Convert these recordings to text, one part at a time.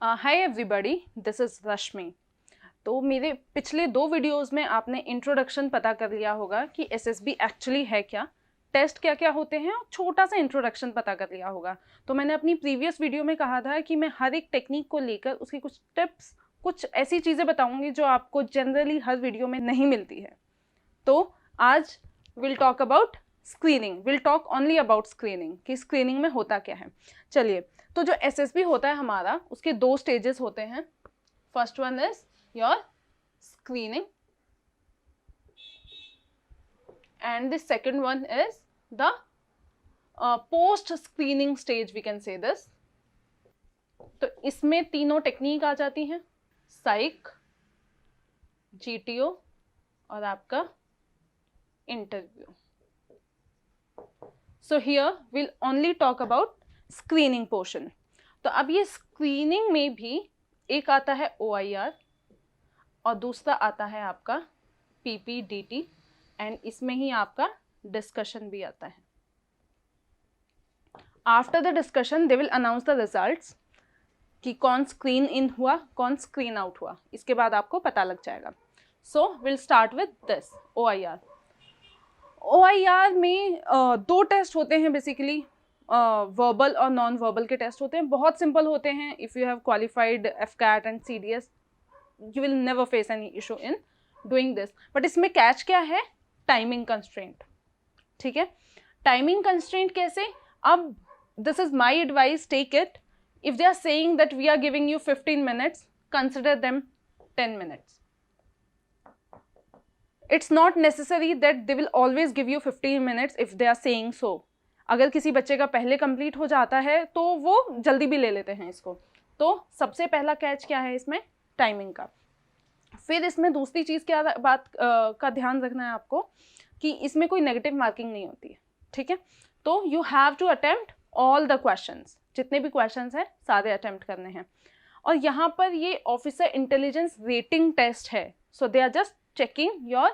Hi everybody, this is रश्मि। तो मेरे पिछले 2 वीडियोस में आपने इंट्रोडक्शन पता कर लिया होगा कि एसएसबी एक्चुअली है क्या, टेस्ट क्या क्या होते हैं, और छोटा सा इंट्रोडक्शन पता कर लिया होगा। तो मैंने अपनी प्रीवियस वीडियो में कहा था कि मैं हर एक टेक्निक को लेकर उसकी कुछ टिप्स, कुछ ऐसी चीज़ें बताऊंगी जो आपको जनरली हर वीडियो में नहीं मिलती है। तो आज will talk about screening, will talk only about screening कि स्क्रीनिंग में होता क्या है। चलिए, तो जो एसएसबी होता है हमारा, उसके 2 स्टेजेस होते हैं। First one is your screening and the second one is the post screening stage, we can say this. तो इसमें तीनों टेक्निक आ जाती हैं, साइक, जीटीओ और आपका interview. So here will only talk about screening portion. तो अब ये स्क्रीनिंग में भी एक आता है OIR और दूसरा आता है आपका PPDT, एंड इसमें ही आपका डिस्कशन भी आता है। After the discussion they will announce the results कि कौन स्क्रीन इन हुआ, कौन स्क्रीन आउट हुआ, इसके बाद आपको पता लग जाएगा। So will start with this OIR। OIR में 2 टेस्ट होते हैं बेसिकली, वर्बल और नॉन वर्बल के टेस्ट होते हैं। बहुत सिंपल होते हैं। If you have qualified FCAT and CDS you will never face any issue in doing this. But इसमें कैच क्या है? Timing constraint. ठीक है, टाइमिंग कंस्ट्रेंट कैसे? अब this is my advice, take it. If they are saying that we are giving you 15 minutes, consider them 10 minutes. It's not necessary that they will always give you 15 minutes if they are saying so. अगर किसी बच्चे का पहले complete हो जाता है तो वो जल्दी भी ले लेते हैं इसको। तो सबसे पहला कैच क्या है इसमें? टाइमिंग का। फिर इसमें दूसरी चीज़ क्या बात का ध्यान रखना है आपको कि इसमें कोई नेगेटिव मार्किंग नहीं होती है। ठीक है, तो you have to attempt all the questions, जितने भी क्वेश्चंस हैं सारे अटेम्प्ट करने हैं। और यहाँ पर ये ऑफिसर इंटेलिजेंस रेटिंग टेस्ट है, so they are just checking your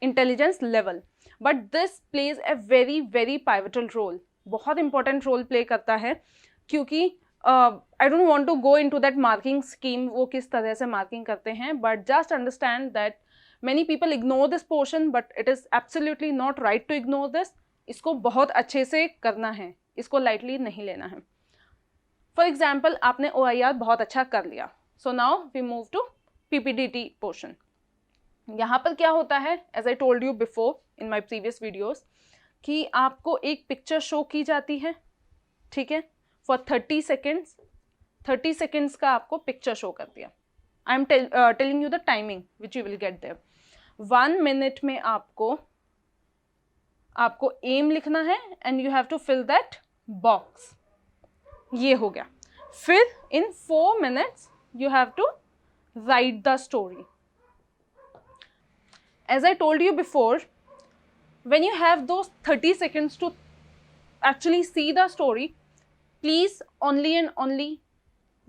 intelligence level, but this plays a very very pivotal role. बहुत इंपॉर्टेंट रोल प्ले करता है, क्योंकि I don't want to go into that marking scheme, वो किस तरह से marking करते हैं, but just understand that many people ignore this portion, but it is absolutely not right to ignore this. इसको बहुत अच्छे से करना है, इसको लाइटली नहीं लेना है। फॉर एग्जाम्पल, आपने OIR बहुत अच्छा कर लिया, so now we move to PPDT portion. यहाँ पर क्या होता है, as I told you before in my previous videos, कि आपको एक पिक्चर शो की जाती है। ठीक है, फॉर 30 सेकेंड्स, 30 सेकेंड्स का आपको पिक्चर शो कर दिया। I am telling you the timing which you will get there. 1 minute में आपको एम लिखना है and you have to fill that box. ये हो गया। फिर in 4 minutes you have to write the story. As I told you before, when you have those 30 seconds to actually see the story, please only and only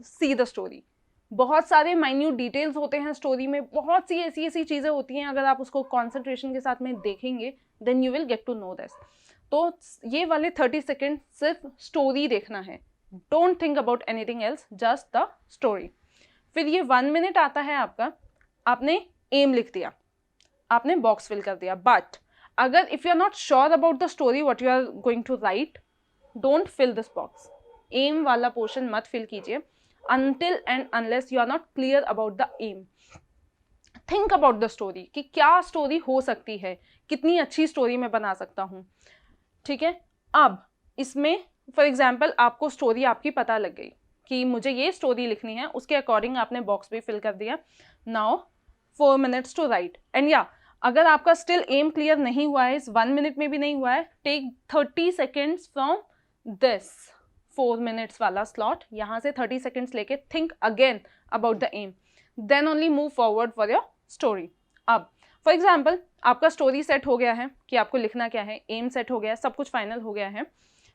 see the story. बहुत सारे minute details होते हैं story में, बहुत सी ऐसी चीज़ें होती हैं, अगर आप उसको कॉन्सेंट्रेशन के साथ में देखेंगे then you will get to know this. तो ये वाले 30 सेकेंड सिर्फ स्टोरी देखना है, don't think about anything else, just the story. फिर ये 1 minute आता है आपका, आपने एम लिख दिया, आपने बॉक्स फिल कर दिया। बट अगर if you are not sure about the story what you are going to write, don't fill this box. M वाला पोर्शन मत फिल कीजिए until and unless you are not clear about the aim. Think about the story कि क्या story हो सकती है, कितनी अच्छी स्टोरी मैं बना सकता हूँ। ठीक है, अब इसमें फॉर एग्जाम्पल आपको स्टोरी आपकी पता लग गई कि मुझे ये स्टोरी लिखनी है, उसके अकॉर्डिंग आपने बॉक्स भी फिल कर दिया। Now 4 minutes to write. And या अगर आपका स्टिल एम क्लियर नहीं हुआ है, इस 1 minute में भी नहीं हुआ है, take 30 seconds from this 4 minutes वाला स्लॉट, यहाँ से 30 seconds लेके think again about the aim, then only move forward for your story. अब फॉर एग्जाम्पल आपका स्टोरी सेट हो गया है कि आपको लिखना क्या है, एम सेट हो गया है, सब कुछ फाइनल हो गया है।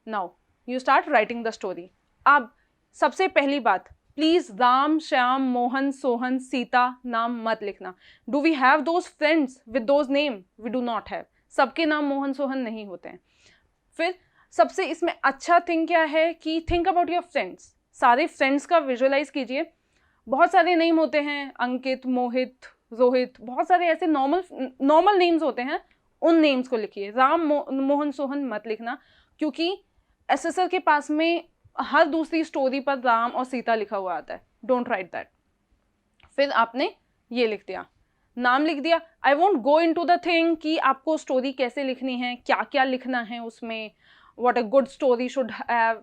Now you start writing the story. अब सबसे पहली बात, प्लीज राम, श्याम, मोहन, सोहन, सीता नाम मत लिखना। Do we have those friends with those name? We do not have. सबके नाम मोहन सोहन नहीं होते हैं। फिर सबसे इसमें अच्छा थिंग क्या है कि थिंक अबाउट योर फ्रेंड्स। सारे फ्रेंड्स का विजुअलाइज कीजिए बहुत सारे नेम होते हैं, अंकित, मोहित, रोहित, बहुत सारे ऐसे नॉर्मल नेम्स होते हैं, उन नेम्स को लिखिए। राम, मोहन, सोहन मत लिखना, क्योंकि एसएसआर के पास में हर दूसरी स्टोरी पर राम और सीता लिखा हुआ आता है, डोंट राइट दैट। फिर आपने ये लिख दिया, नाम लिख दिया। I won't go into the thing कि आपको स्टोरी कैसे लिखनी है, क्या क्या लिखना है उसमें, what a good story should have,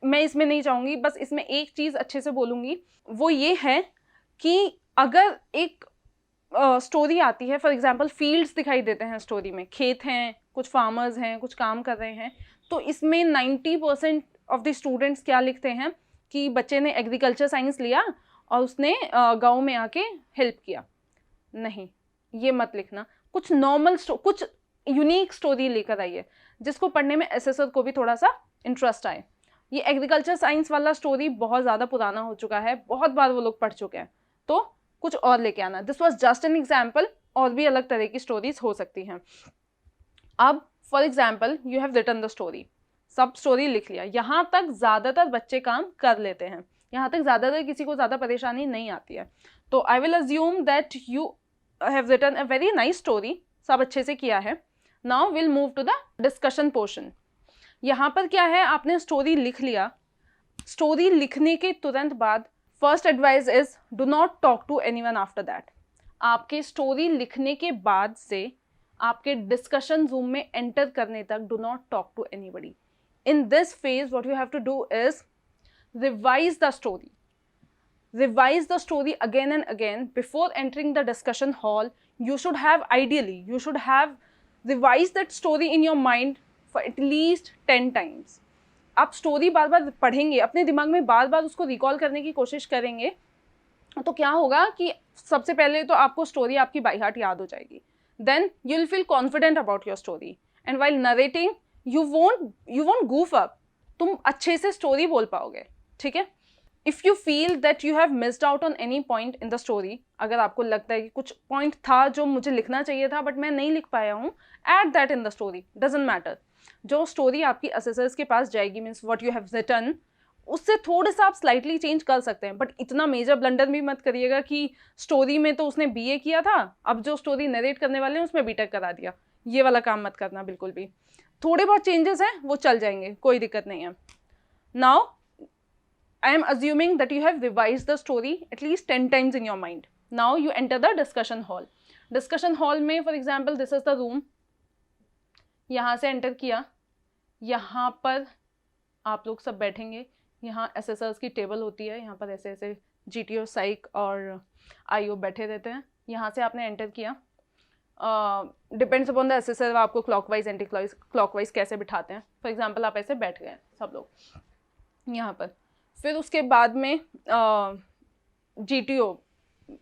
मैं इसमें नहीं चाहूँगी। बस इसमें एक चीज़ अच्छे से बोलूँगी, वो ये है कि अगर एक स्टोरी आती है, फॉर एग्जांपल फील्ड्स दिखाई देते हैं स्टोरी में, खेत हैं, कुछ फार्मर्स हैं, कुछ काम कर रहे हैं, तो इसमें 90% ऑफ द स्टूडेंट्स क्या लिखते हैं कि बच्चे ने एग्रीकल्चर साइंस लिया और उसने गाँव में आके हेल्प किया। नहीं, ये मत लिखना। कुछ नॉर्मल कुछ यूनिक स्टोरी लेकर आइए जिसको पढ़ने में एसएसआर को भी थोड़ा सा इंटरेस्ट आए। ये एग्रीकल्चर साइंस वाला स्टोरी बहुत ज़्यादा पुराना हो चुका है, बहुत बार वो लोग पढ़ चुके हैं, तो कुछ और लेके आना। This was just an example, और भी अलग तरह की स्टोरीज हो सकती हैं। अब for example you have written the story, सब स्टोरी लिख लिया, यहाँ तक ज़्यादातर बच्चे काम कर लेते हैं, यहाँ तक ज़्यादातर किसी को ज़्यादा परेशानी नहीं आती है। तो I will assume that you have written a very nice story, सब अच्छे से किया है। Now will move to the discussion portion. यहाँ पर क्या है, आपने स्टोरी लिख लिया, स्टोरी लिखने के तुरंत बाद first advice is do not talk to anyone after that. आपके स्टोरी लिखने के बाद से आपके डिस्कशन रूम में एंटर करने तक do not talk to anybody. In this phase what you have to do is revise the story, revise the story again and again before entering the discussion hall. You should have, ideally you should have revised that story in your mind for at least 10 times. आप story बार बार पढ़ेंगे, अपने दिमाग में बार बार उसको recall करने की कोशिश करेंगे, तो क्या होगा कि सबसे पहले तो आपको स्टोरी आपकी बाय हार्ट याद हो जाएगी। Then you will feel confident about your story, and while narrating you won't goof up, तुम अच्छे से स्टोरी बोल पाओगे। ठीक है, if you feel that you have missed out on any point in the story, अगर आपको लगता है कि कुछ पॉइंट था जो मुझे लिखना चाहिए था बट मैं नहीं लिख पाया हूँ, add that in the story, doesn't matter. जो स्टोरी आपकी असेसर्स के पास जाएगी, means what you have written, उससे थोड़ा सा आप स्लाइटली चेंज कर सकते हैं, बट इतना मेजर ब्लंडर भी मत करिएगा कि स्टोरी में तो उसने बीए किया था, अब जो स्टोरी नरेट करने वाले हैं उसमें बीटेक करा दिया। ये वाला काम मत करना बिल्कुल भी। थोड़े बहुत चेंजेस हैं वो चल जाएंगे, कोई दिक्कत नहीं है। Now I am assuming that you have revised the story at least 10 times in your mind. Now you enter the discussion hall. Discussion hall में for example this is the room. यहाँ से enter किया, यहाँ पर आप लोग सब बैठेंगे, यहाँ एसएसआर्स की टेबल होती है, यहाँ पर ऐसे ऐसे जीटीओ, साइक और आईओ बैठे रहते हैं। यहाँ से आपने एंटर किया, डिपेंड्स अपॉन द एसएसआर आपको क्लॉकवाइज एंटी क्लॉकवाइज कैसे बिठाते हैं। फॉर एग्जाम्पल आप ऐसे बैठ गए सब लोग यहाँ पर। फिर उसके बाद में GTO,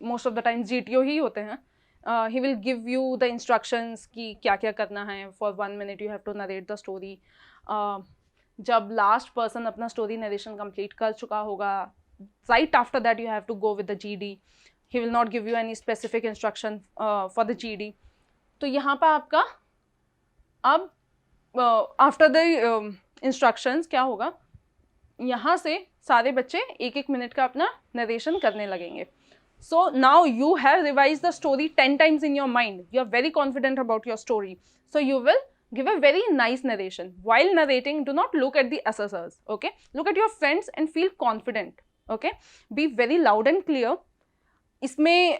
most of the time GTO ही होते हैं, he will give you the instructions कि क्या क्या करना है। For 1 minute you have to narrate the story. जब लास्ट पर्सन अपना स्टोरी नरेशन कंप्लीट कर चुका होगा, right after that you have to go with the GD, he will not give you any specific instruction for the GD. तो यहाँ पर आपका अब आफ्टर द इंस्ट्रक्शंस क्या होगा, यहाँ से सारे बच्चे 1-1 मिनट का अपना नरेशन करने लगेंगे। So now you have revise the story 10 times in your mind. You are very confident about your story. So you will give a very nice narration. While narrating, do not look at the assessors. Okay? Look at your friends and feel confident. Okay? Be very loud and clear. इसमें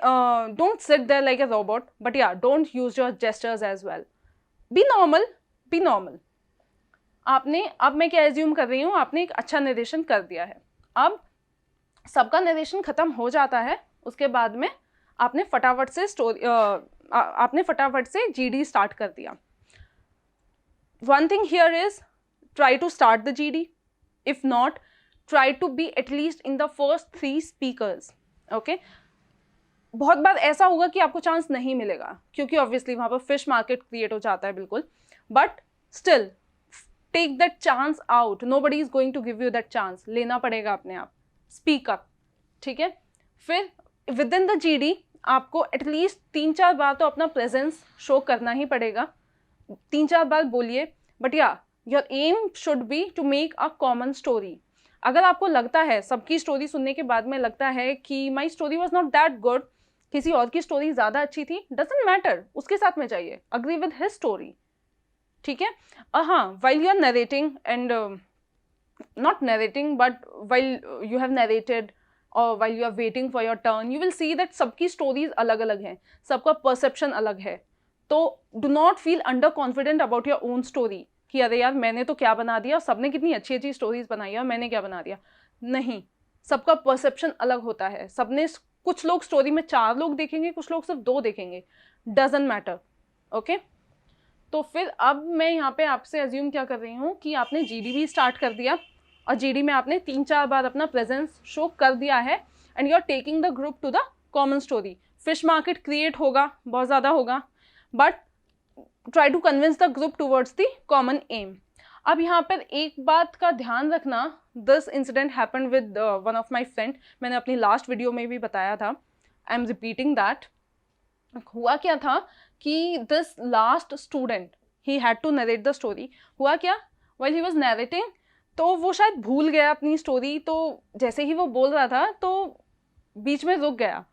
don't sit there like a robot. But yeah, don't use your gestures as well. Be normal. Be normal. आपने, अब मैं क्या assume कर रही हूँ, आपने एक अच्छा नरेशन कर दिया है। अब सबका नरेशन ख़त्म हो जाता है, उसके बाद में आपने फटाफट से जीडी स्टार्ट कर दिया। One thing here is try to start the GD, if not try to be at least in the first 3 speakers. Okay, बहुत बार ऐसा होगा कि आपको चांस नहीं मिलेगा, क्योंकि ऑब्वियसली वहाँ पर फिश मार्केट क्रिएट हो जाता है बिल्कुल, but still take that chance out, nobody is going to give you that chance, लेना पड़ेगा अपने आप, स्पीक अप। ठीक है, फिर विद इन द जीडी आपको एटलीस्ट 3-4 बार तो अपना प्रेजेंस शो करना ही पड़ेगा, 3-4 बार बोलिए, but yeah your aim should be to make a common story. अगर आपको लगता है सबकी स्टोरी सुनने के बाद में लगता है कि my story was not that good, किसी और की स्टोरी ज़्यादा अच्छी थी, डजेंट मैटर, उसके साथ में जाइए, अग्री विद हिज स्टोरी, ठीक है। हाँ, while you are narrating and not narrating, but while you have narrated or while you are waiting for your turn, you will see that सबकी stories अलग अलग हैं, सबका perception अलग है. तो do not feel under confident about your own story कि अरे यार मैंने तो क्या बना दिया, सबने कितनी अच्छी अच्छी स्टोरीज बनाई है, मैंने क्या बना दिया. नहीं, सबका परसेप्शन अलग होता है. सबने, कुछ लोग स्टोरी में 4 लोग देखेंगे, कुछ लोग सिर्फ 2 देखेंगे, डजंट मैटर. ओके, तो फिर अब मैं यहाँ पे आपसे अज्यूम क्या कर रही हूँ कि आपने जीडी भी स्टार्ट कर दिया और जीडी में आपने 3-4 बार अपना प्रेजेंस शो कर दिया है and you are taking the group to the common story. Fish market create होगा, बहुत ज़्यादा होगा, but try to convince the group towards the common aim. अब यहाँ पर एक बात का ध्यान रखना, this incident happened with one of my friend. मैंने अपनी लास्ट वीडियो में भी बताया था, आई एम रिपीटिंग दैट. हुआ क्या था कि this last student, he had to narrate the story. हुआ क्या, व्हाइल ही वाज नरेटिंग, तो वो शायद भूल गया अपनी स्टोरी. तो जैसे ही वो बोल रहा था तो बीच में रुक गया.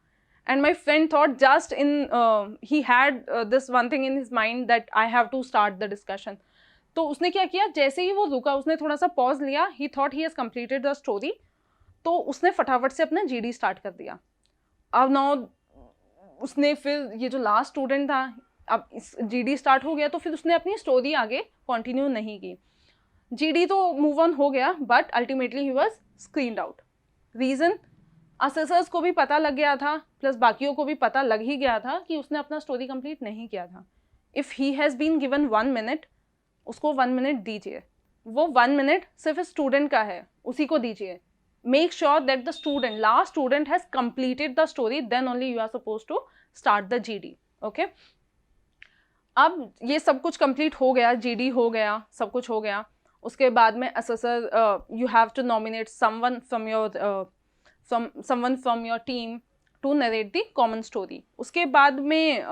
And my friend thought just in he had this one thing in his mind that I have to start the discussion. तो उसने क्या किया, जैसे ही वो रुका उसने थोड़ा सा पॉज लिया, ही thought he has completed the story, तो उसने फटाफट से अपना जीडी स्टार्ट कर दिया. अब नाउ उसने फिर ये जो लास्ट स्टूडेंट था, अब इस जीडी स्टार्ट हो गया तो फिर उसने अपनी स्टोरी आगे कंटिन्यू नहीं की. जीडी तो मूव ऑन हो गया, but ultimately he was screened out. Reason, assessors को भी पता लग गया था, प्लस बाकियों को भी पता लग ही गया था कि उसने अपना स्टोरी कंप्लीट नहीं किया था. If he has been given 1 minute, उसको 1 मिनट दीजिए. वो 1 मिनट सिर्फ स्टूडेंट का है, उसी को दीजिए. Make sure that the student, last student has completed the story, then only you are supposed to start the GD. Okay? अब ये सब कुछ complete हो गया, GD हो गया, सब कुछ हो गया. उसके बाद में assessor, you have to nominate someone from your team to narrate the common story. उसके बाद में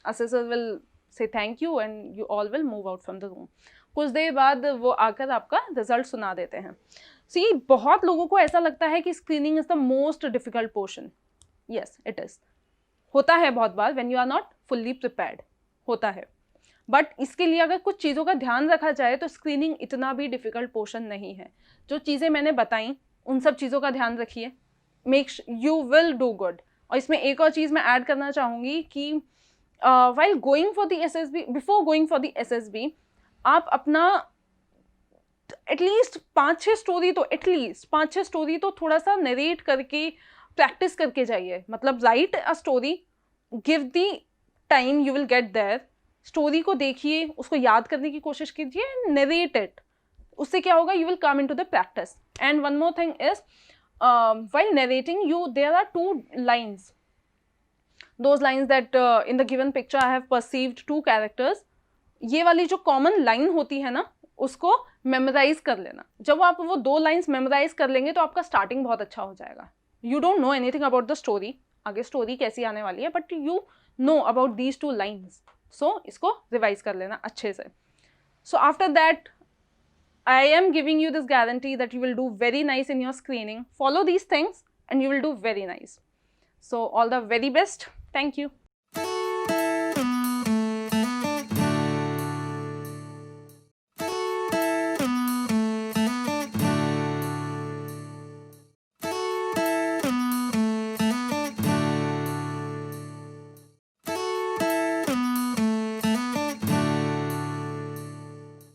assessor will say thank you and you all will move out from the room. कुछ देर बाद वो आकर आपका रिजल्ट सुना देते हैं. सी, बहुत लोगों को ऐसा लगता है कि screening is the most difficult portion. Yes, it is. होता है बहुत बार when you are not fully prepared, होता है. बट इसके लिए अगर कुछ चीज़ों का ध्यान रखा जाए तो स्क्रीनिंग इतना भी डिफिकल्ट पोर्शन नहीं है. जो चीज़ें मैंने बताई उन सब चीज़ों का ध्यान रखिए, make you will do good. और इसमें एक और चीज़ मैं ऐड करना चाहूँगी कि while going for the SSB, before going for the SSB, आप अपना एटलीस्ट 5-6 स्टोरी तो एटलीस्ट 5-6 स्टोरी तो थोड़ा सा नरेट करके प्रैक्टिस करके जाइए. मतलब write a story, give the time you will get there. Story को देखिए, उसको याद करने की कोशिश कीजिए, नरेट इट. उससे क्या होगा, you will come into the practice. And one more thing is, while narrating you, there are 2 lines. Those lines that in the given picture I have perceived 2 characters. ये वाली जो कॉमन लाइन होती है ना, उसको मेमोराइज कर लेना. जब आप वो 2 लाइन्स मेमोराइज कर लेंगे तो आपका स्टार्टिंग बहुत अच्छा हो जाएगा. You don't know anything about the story, आगे स्टोरी कैसी आने वाली है, but you know about these 2 lines. So इसको रिवाइज कर लेना अच्छे से. So after that I am giving you this guarantee that you will do very nice in your screening. Follow these things and you will do very nice. So all the very best. Thank you.